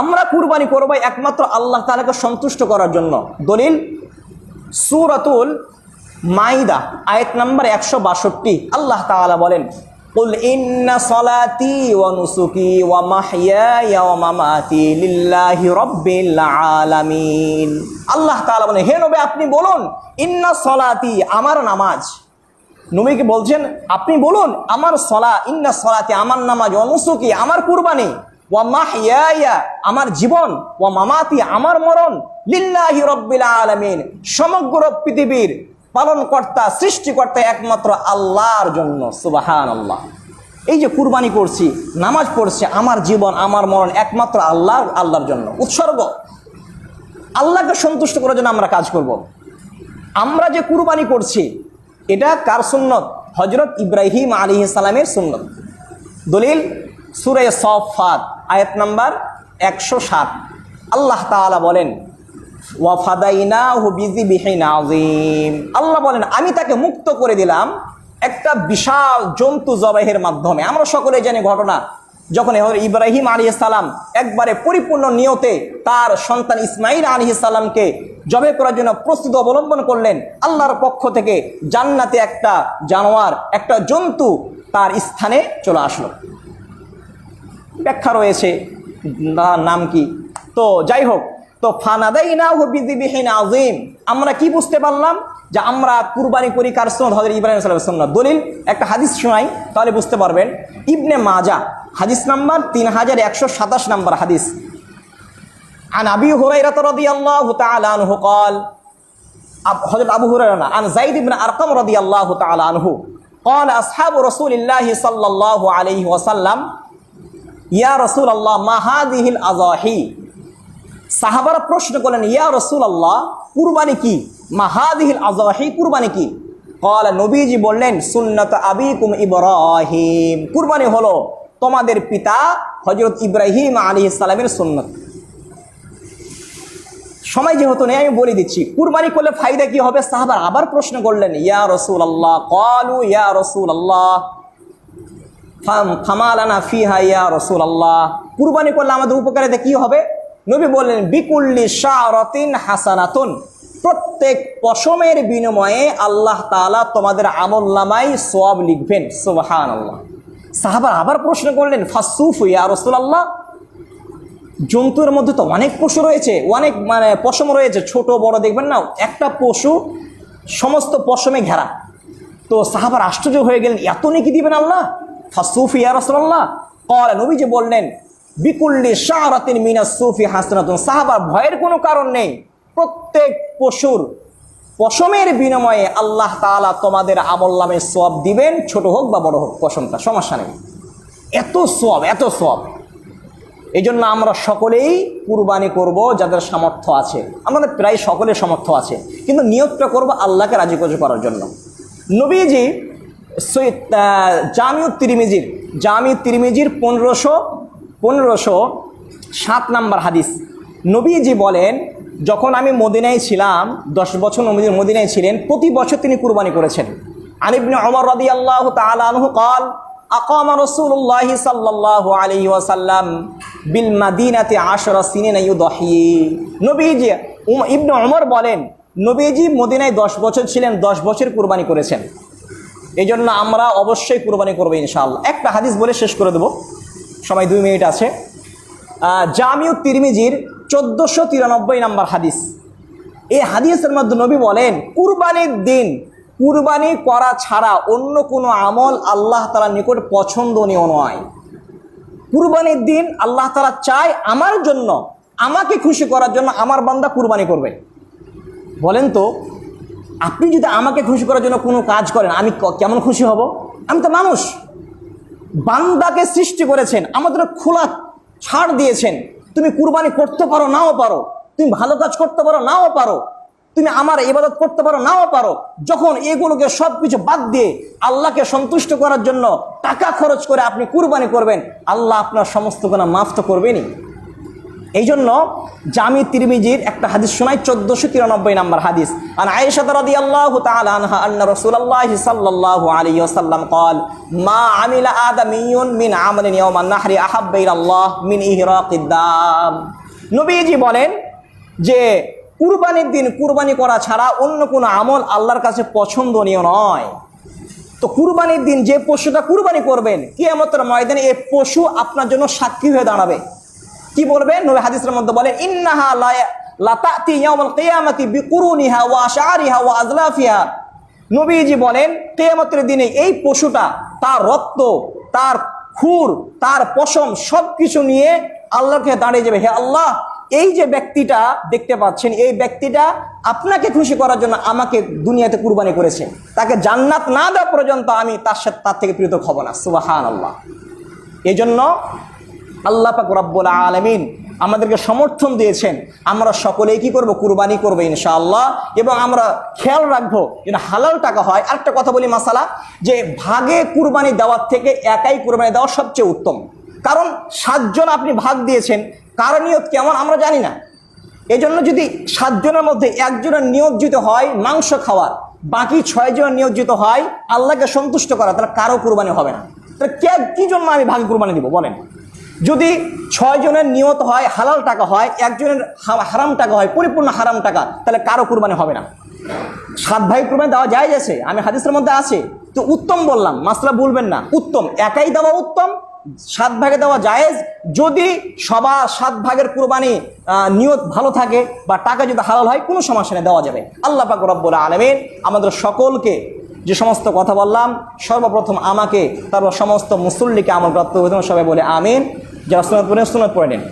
আমরা কুরবানি করব একমাত্র আল্লাহ তাআলাকে সন্তুষ্ট করার জন্য। দলিল সূরাতুল মাইদা আয়াত নাম্বার 162। আল্লাহ তাআলা বলেন, কুল ইন্না সলাতি ওয়া নুসুকি ওয়া মাহইয়ায়া ওয়া মামাতি লিল্লাহি রাব্বিল আলামিন। আল্লাহ তাআলা বলেন, হে নবী আপনি বলুন, ইন্না সলাতি আমার নামাজ। নবীকে বলছেন আপনি বলুন আমার সলা, ইন্না সলাতি আমার নামাজ, ওয়া নুসুকি আমার কুরবানি, ওয়া মাহইয়ায়া আমার জীবন, ওয়া মামাতি আমার মরণ, লিল্লাহি রাব্বিল আলামিন সমগ্র পৃথিবীর পালনকর্তা সৃষ্টিকর্তা একমাত্র আল্লাহর জন্য। সুবহানাল্লাহ। এই যে কুরবানি করছি, নামাজ পড়ছি, আমার জীবন আমার মরণ একমাত্র আল্লাহর জন্য উৎসর্গ। আল্লাহকে সন্তুষ্ট করার জন্য আমরা কাজ করব। আমরা যে কুরবানি করছি এটা কার সুন্নত? হযরত ইব্রাহিম আলাইহিস সালামের সুন্নত। দলিল সূরা সাফফাত আয়াত নাম্বার 107। আল্লাহ তাআলা বলেন, ওয়া ফাদাইনাহু বিযিবহিন আযীম। আল্লাহ বলেন আমি তাকে মুক্ত করে দিলাম একটা বিশাল জন্তু জবাইয়ের মাধ্যমে। আমরা সকলে জানি ঘটনা, যখন ইব্রাহিম আলাইহিস সালাম একবারে পরিপূর্ণ নিয়তে তার সন্তান ইসমাঈল আলাইহিস সালামকে জবাই করার জন্য প্রস্তুতি অবলম্বন করলেন, আল্লাহর পক্ষ থেকে জান্নাতে একটা জানোয়ার, একটা জন্তু তার স্থানে চলে আসলো। ব্যাখ্যা রয়েছে নাম কি, তো যাই হোক, তো ফানাদাইনাহু বিযিবহিন আযীম। আমরা কি বুঝতে পারলাম যে আমরা কুরবানি করি কার সুন্নাত? হযরত ইব্রাহিম আলাইহিস সালামের সুন্নাত। দলিল একটা হাদিস শোনাই তাহলে বুঝতে পারবেন। ইবনে মাজাহ হাদিস নাম্বার 3127 নম্বর হাদিস। আন আবি হুরায়রা রাদিয়াল্লাহু তাআলা আনহু قال হযরত আবু হুরায়রা না, আন যায়েদ ইবনে আরকাম রাদিয়াল্লাহু তাআলা আনহু قال আসহাবু রাসূলিল্লাহ সাল্লাল্লাহু আলাইহি ওয়াসাল্লাম ইয়া রাসূলুল্লাহ মা হাযিহিল আযাহি। সাহাবারা প্রশ্ন করলেন, ইয়া রাসূলুল্লাহ কুরবানি কি? মা হাযিহিল আযাহি কুরবানি কি? قال নবীজি বললেন, সুন্নাত আবিকুম ইব্রাহিম। কুরবানি হলো তোমাদের পিতা হযরত ইব্রাহিম আলাইহিস সালামের সুন্নাত। সময় যেহেতু নেই আমি বলে দিচ্ছি, কুরবানি করলে ফায়দা কি হবে? সাহাবারা আবার প্রশ্ন করলেন, ইয়া রাসূলুল্লাহ, ক্বালু ইয়া রাসূলুল্লাহ ফামা লানা ফিহা ইয়া রাসূলুল্লাহ। কুরবানি করলে আমাদের উপকারিতা কি হবে? নবী বললেন, বিকুল্লি শারাতিন হাসানাতুন। প্রত্যেক পশমের বিনিময়ে আল্লাহ তাআলা তোমাদের আমলনামায় সওয়াব লিখবেন। সুবহানাল্লাহ। সাহাবা আবার প্রশ্ন করলেন, ফাসুফু ইয়া রাসূলুল্লাহ, জন্তুর মধ্যে তো অনেক পশু রয়েছে, অনেক পশম রয়েছে, ছোট বড় দেখবেন না, একটা পশু সমস্ত পশমে ঘেরা। তো সাহাবার আশ্চর্য হয়ে গেলেন, এত নেকি দিবেন আল্লাহ? ফাসুফু ইয়া রাসূলুল্লাহ। ক্বালা নবীজি বললেন, বিকুল্লি শারাতিন মিনাস সুফি হাসানাতুন। সাহাবার ভয়ের কোনো কারণ নেই, প্রত্যেক পশুর পশমের বিনিময়ে আল্লাহ তাআলা তোমাদের আমলনামায় সওয়াব দিবেন, ছোট হোক বা বড় হোক পশমটা, সমস্যা নেই। এত সওয়াব, এত সওয়াব। এই জন্য আমরা সকলেই কুরবানি করব যাদের সামর্থ্য আছে। আমাদের প্রায় সকলের সামর্থ্য আছে, কিন্তু নিয়তটা করব আল্লাহকে রাজি খুশি করার জন্য। নবীজি জামিউত তিরমিজির 1507 নম্বর হাদিস। নবীজি বলেন, যখন আমি মদিনায় ছিলাম, 10 বছর মদিনায় ছিলেন, প্রতি বছর তিনি কুরবানি করেছেন। আন ইবনে ওমর রাদিয়াল্লাহু তাআলা আনহু قال আকামা রাসূলুল্লাহ সাল্লাল্লাহু আলাইহি ওয়াসাল্লাম বিল মাদিনাতি 10 সিনিনা ইউদহি। নবীজি ইবনে ওমর বলেন, নবীজি মদিনায় 10 বছর ছিলেন, 10 বছর কুরবানি করেছেন। এই জন্য আমরা অবশ্যই কুরবানি করবো ইনশাআল্লাহ। একটা হাদিস বলে শেষ করে দেব, সময় 2 মিনিট আছে। জামিউত তিরমিজির 1493 নম্বর হাদিস। এই হাদিসের মধ্যে নবী বলেন, কুরবানির দিন কুরবানি করা ছাড়া অন্য কোনো আমল আল্লাহ তাআলার নিকট পছন্দনীয় নয়। কুরবানির দিন আল্লাহ তাআলা চায় আমার জন্য, আমাকে খুশি করার জন্য আমার বান্দা কুরবানি করবে। বলেন তো, আপনি যদি আমাকে খুশি করার জন্য কোনো কাজ করেন, আমি কেমন খুশি হব? আমি তো মানুষ। বান্দাকে সৃষ্টি করেছেন, আমাদের খোলা ছাড় দিয়েছেন, তুমি কুরবানি করতে পারো নাও পারো, তুমি ভালো কাজ করতে পারো নাও পারো, তুমি আমার ইবাদত করতে পারো নাও পারো। যখন এগুলোকে সব কিছু বাদ দিয়ে আল্লাহকে সন্তুষ্ট করার জন্য টাকা খরচ করে আপনি কুরবানি করবেন, আল্লাহ আপনার সমস্ত গুনাহ মাফ তো করবেনই। এই জন্য জামি তিরমিজির একটা হাদিস শোনাই 1493 নম্বর হাদিস। আন আয়েশা রাদিয়াল্লাহু তাআলা আনহা আন্না রাসূলুল্লাহি সাল্লাল্লাহু আলাইহি ওয়াসাল্লাম قال মা আমিলা আদামিয়ুন মিন আমালিন ইয়াওমান নাহরি আহাব্বা ইলাল্লাহ মিন ইহরাকিদ দাম। নবীজি বলেন যে কুরবানির দিন কুরবানি করা ছাড়া অন্য কোনো আমল আল্লাহর কাছে পছন্দনীয় নয়। তো কুরবানির দিন যে পশুটা কুরবানি করবেন, কিয়ামতের ময়দানে এই পশু আপনার জন্য সাক্ষী হয়ে দাঁড়াবে। কি বলবে? নবী হাদিসের মধ্যে বলেন ইন্নাহা লা তাতি ইয়াউমাল কিয়ামাতি বিকুরুনিহা ওয়া আশআরিহা ওয়া আজলাফিহা। নবীজি বলেন কিয়ামতের দিনে এই পশুটা তার রক্ত, তার খুর, তার পশম সবকিছু নিয়ে আল্লাহকে দাঁড়িয়ে যাবে, হে আল্লাহ, এই যে ব্যক্তিটা দেখতে পাচ্ছেন, এই ব্যক্তিটা আপনাকে খুশি করার জন্য আমাকে দুনিয়াতে কুরবানি করেছে, তাকে জান্নাত না দেওয়া পর্যন্ত আমি তার থেকে পৃথক হব না। সুবহানাল্লাহ। এই জন্য আল্লাহ পাক রব্বুল আলামিন আমাদেরকে সমর্থন দিয়েছেন, আমরা সকলেই কি করব? কুরবানি করবো ইনশাআল্লাহ। এবং আমরা খেয়াল রাখবো যেন হালাল টাকা হয়। আরেকটা কথা বলি মাসালা, যে ভাগে কুরবানি দেওয়ার থেকে একাই কুরবানি দেওয়া সবচেয়ে উত্তম। কারণ 7 জন আপনি ভাগ দিয়েছেন, কার নিয়ত কেমন আমরা জানি না। এই জন্য যদি 7 জনের মধ্যে একজনের নিয়োজিত হয় মাংস খাওয়ার, বাকি 6 জন নিয়োজিত হয় আল্লাহকে সন্তুষ্ট করা, তাহলে কারো কুরবানি হবে না। তাহলে কি জন্য আমি ভাগে কুরবানি দিব বলেন? যদি 6 জনের নিয়ত হয় হালাল টাকা হয়, একজনের হারাম টাকা হয়, পরিপূর্ণ হারাম টাকা, তাহলে কারো কুরবানি হবে না। 7 ভাগে কুরবানি দেওয়া জায়েজ আছে, আমি হাদিসের মধ্যে আছে। তো উত্তম বললাম, মাসলা বলবেন না, উত্তম একাই দেওয়া উত্তম, 7 ভাগে দেওয়া জায়েজ। যদি সবার 7 ভাগের কুরবানি নিয়ত ভালো থাকে বা টাকা যদি হালাল হয়, কোনো সমস্যা নেই, দেওয়া যাবে। আল্লাহ পাক রব্বুল আলামিন আমাদের সকলকে যে সমস্ত কথা বললাম, সর্বপ্রথম আমাকে, তারপর সমস্ত মুসল্লিকে আমল করতে হবে। সবাই বলে আমিন। যারা সুন্নাত পড়েন সুন্নাত পড়ে নিন।